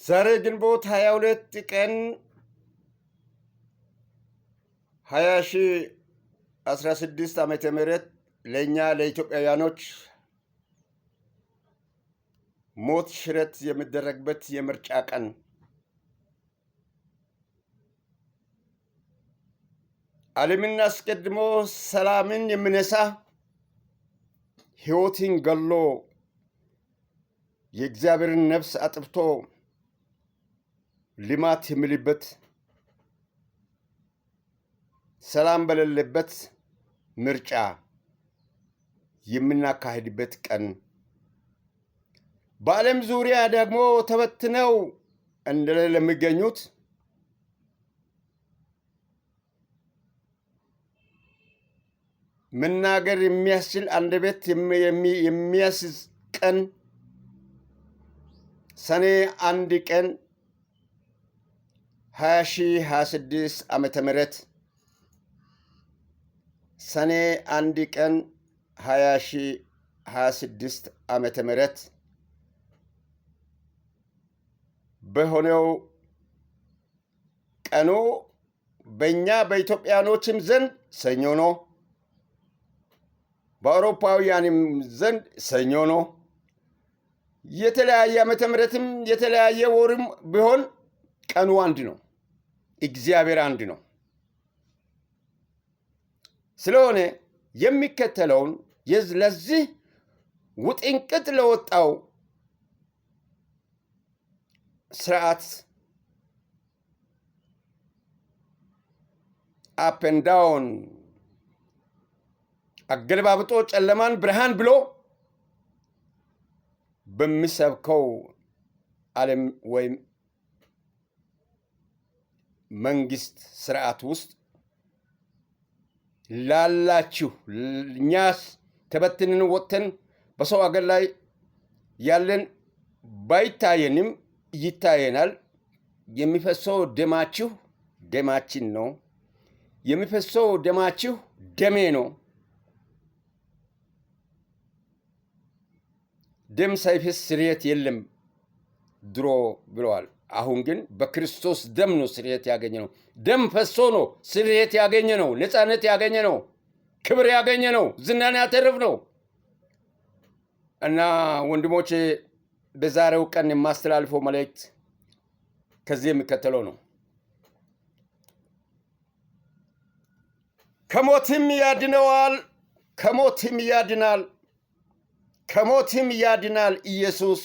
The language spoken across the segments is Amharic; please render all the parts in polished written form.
ዛሬ ግንቦት 22 ቀን 2016 ዓመተ ምህረት ለኛ ለኢትዮጵያውያኖች ሞት ሽረት የሚደረግበት የምርጫ ቀን ዓለምን አስቀድሞ ሰላምን የሚነሳ ሕይወትን ገሎ የእግዚአብሔርን ነፍስ አጥፍቶ ልማት የሚልበት ሰላም በሌለበት ምርጫ የምናካሂድበት ቀን በዓለም ዙሪያ ደግሞ ተበትነው ለሚገኙት መናገር የሚያስችል አንደበት የሚያስዝ ቀን ሰኔ 1 ቀን 2026 ዓመተ ምህረት ሰኔ 1 ቀን 2026 ዓመተ ምህረት በሆነው ቀኑ በእኛ በኢትዮጵያኖችም ዘንድ ሰኞ ነው፣ በአውሮፓውያንም ዘንድ ሰኞ ነው። የተለያየ ዓመተ ምህረትም የተለያየ ወርም ቢሆን ቀኑ አንድ ነው። እግዚአብሔር አንድ ነው። ስለሆነ የሚከተለውን ለዚህ ውጥንቅጥ ለወጣው ስርዓት አፕ ኤንድ ዳውን አገለባብጦ ጨለማን ብርሃን ብሎ በሚሰብከው ዓለም ወይም መንግስት ስርዓት ውስጥ ላላችሁ እኛስ ተበትንን ወጥተን በሰው አገር ላይ ያለን ባይታየንም ይታየናል። የሚፈሰው ደማችሁ ደማችን ነው። የሚፈሰው ደማችሁ ደሜ ነው። ደም ሳይፈስ ስርየት የለም ድሮ ብለዋል። አሁን ግን በክርስቶስ ደም ነው ስርየት ያገኘ ነው። ደም ፈሶ ነው ስርየት ያገኘ ነው። ነፃነት ያገኘ ነው። ክብር ያገኘ ነው። ዝናን ያተርፍ ነው። እና ወንድሞቼ በዛሬው ቀን የማስተላልፈው መልእክት ከዚህ የሚከተለው ነው። ከሞትም ያድነዋል፣ ከሞትም ያድናል፣ ከሞትም ያድናል ኢየሱስ።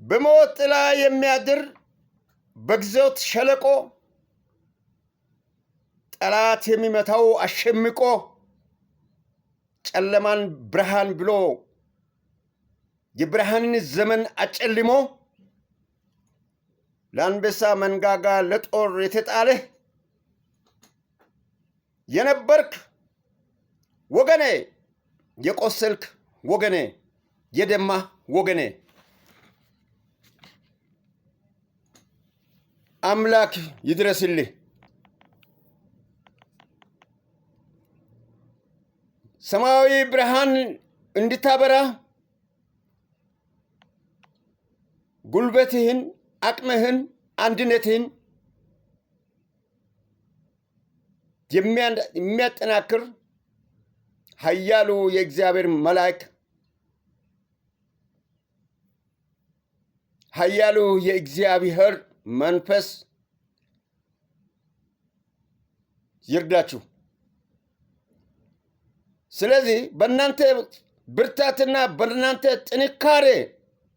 በሞት ጥላ የሚያድር በግዞት ሸለቆ ጠላት የሚመታው አሸምቆ ጨለማን ብርሃን ብሎ የብርሃንን ዘመን አጨልሞ ለአንበሳ መንጋጋ ለጦር የተጣለ የነበርክ ወገኔ፣ የቆሰልክ ወገኔ፣ የደማ ወገኔ አምላክ ይድረስልህ። ሰማያዊ ብርሃን እንድታበራ ጉልበትህን፣ አቅምህን፣ አንድነትህን የሚያጠናክር ኃያሉ የእግዚአብሔር መልአክ ኃያሉ የእግዚአብሔር መንፈስ ይርዳችሁ። ስለዚህ በእናንተ ብርታትና በእናንተ ጥንካሬ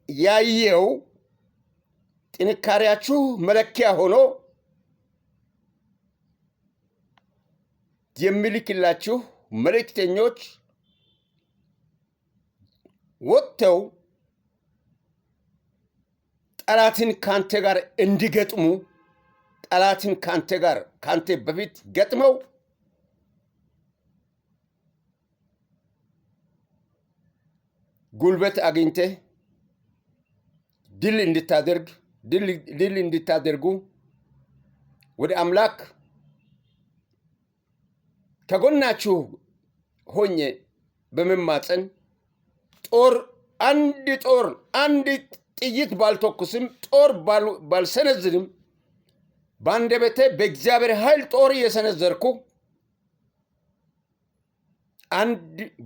ያየው ጥንካሬያችሁ መለኪያ ሆኖ የሚልክላችሁ መልእክተኞች ወጥተው ጠላትን ካንተ ጋር እንዲገጥሙ ጠላትን ካንተ በፊት ገጥመው ጉልበት አግኝተህ ድል እንድታደርጉ ወደ አምላክ ከጎናችሁ ሆኜ በመማፀን ጦር አንድ ጥይት ባልተኩስም ጦር ባልሰነዝርም በአንደበቴ በእግዚአብሔር ኃይል ጦር እየሰነዘርኩ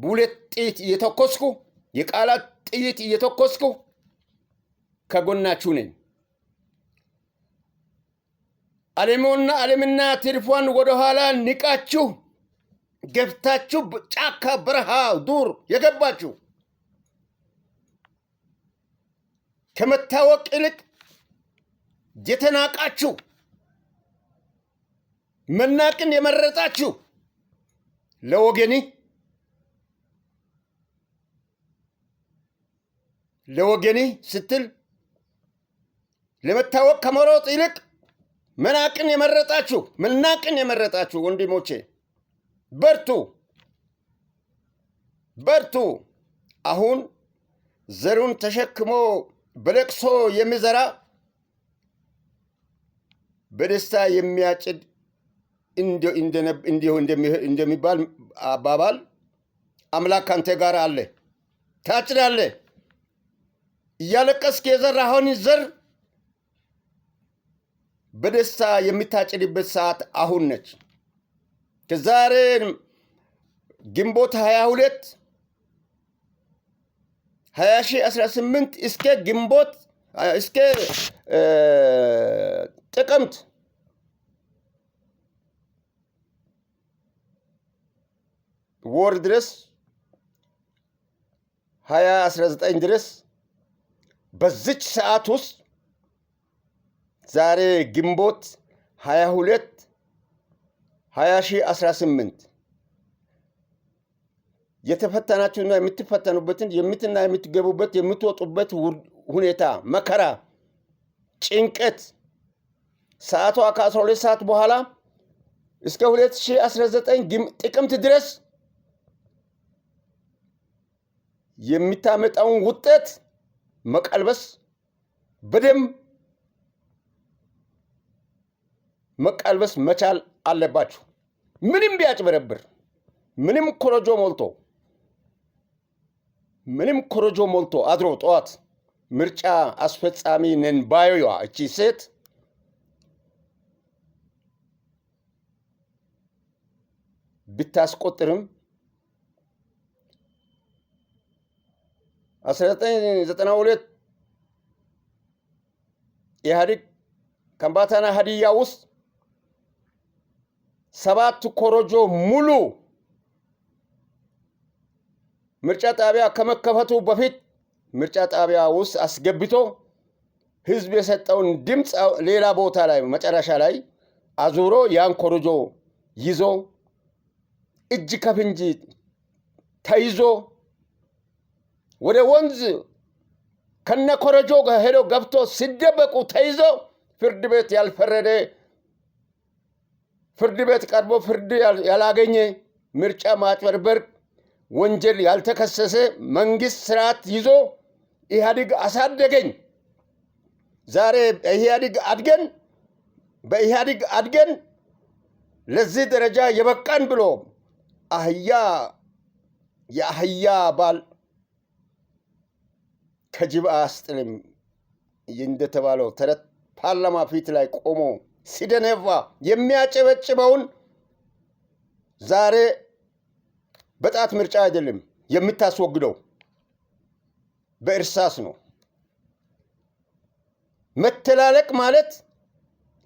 ሁለት ጥይት እየተኮስኩ የቃላት ጥይት እየተኮስኩ ከጎናችሁ ነኝ። ዓለምና ትርፏን ወደኋላ ንቃችሁ ገብታችሁ ጫካ፣ በረሃ፣ ዱር የገባችሁ ከመታወቅ ይልቅ የተናቃችሁ መናቅን የመረጣችሁ ለወገኔ ስትል ለመታወቅ ከመሮጥ ይልቅ መናቅን የመረጣችሁ ወንድሞቼ በርቱ። አሁን ዘሩን ተሸክሞ በለቅሶ የሚዘራ በደስታ የሚያጭድ እንደሚባል አባባል አምላክ ካንተ ጋር አለ። ታጭዳለህ። እያለቀስክ የዘራኸውን ዘር በደስታ የምታጭድበት ሰዓት አሁን ነች። ከዛሬ ግንቦት 22 2018 እስከ ጥቅምት ወር ድረስ 2019 ድረስ በዚች ሰዓት ውስጥ ዛሬ ግንቦት 22 2018 የተፈተናችሁና የምትፈተኑበትን የምትገቡበት የምትወጡበት ሁኔታ መከራ፣ ጭንቀት ሰዓቷ ከ12 ሰዓት በኋላ እስከ 2019 ጥቅምት ድረስ የሚታመጣውን ውጤት መቀልበስ በደንብ መቀልበስ መቻል አለባችሁ። ምንም ቢያጭበረብር ምንም ኮረጆ ሞልቶ አድሮ ጠዋት ምርጫ አስፈጻሚ ነን ባዩዋ እቺ ሴት ብታስቆጥርም 1992 ኢህአዴግ ከምባታና ሀዲያ ውስጥ 7 ኮረጆ ሙሉ ምርጫ ጣቢያ ከመከፈቱ በፊት ምርጫ ጣቢያ ውስጥ አስገብቶ ህዝብ የሰጠውን ድምፅ ሌላ ቦታ ላይ መጨረሻ ላይ አዙሮ ያን ኮረጆ ይዞ እጅ ከፍንጅ ተይዞ ወደ ወንዝ ከነ ኮረጆ ሄዶ ገብቶ ሲደበቁ ተይዞ ፍርድ ቤት ያልፈረደ ፍርድ ቤት ቀርቦ ፍርድ ያላገኘ ምርጫ ማጭበርበር ወንጀል ያልተከሰሰ መንግስት ስርዓት ይዞ ኢህአዴግ አሳደገኝ። ዛሬ በኢህአዴግ አድገን ለዚህ ደረጃ የበቃን ብሎ የአህያ ባል ከጅብ አያስጥልም እንደተባለው ተረት ፓርላማ ፊት ላይ ቆሞ ሲደነፋ የሚያጨበጭበውን ዛሬ በጣት ምርጫ አይደለም የምታስወግደው፣ በእርሳስ ነው። መተላለቅ ማለት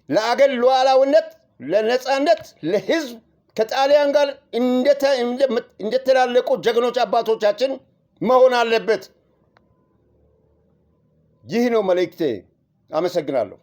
ለአገር ሉዓላዊነት፣ ለነጻነት፣ ለህዝብ ከጣሊያን ጋር እንደተላለቁ ጀግኖች አባቶቻችን መሆን አለበት። ይህ ነው መልእክቴ። አመሰግናለሁ።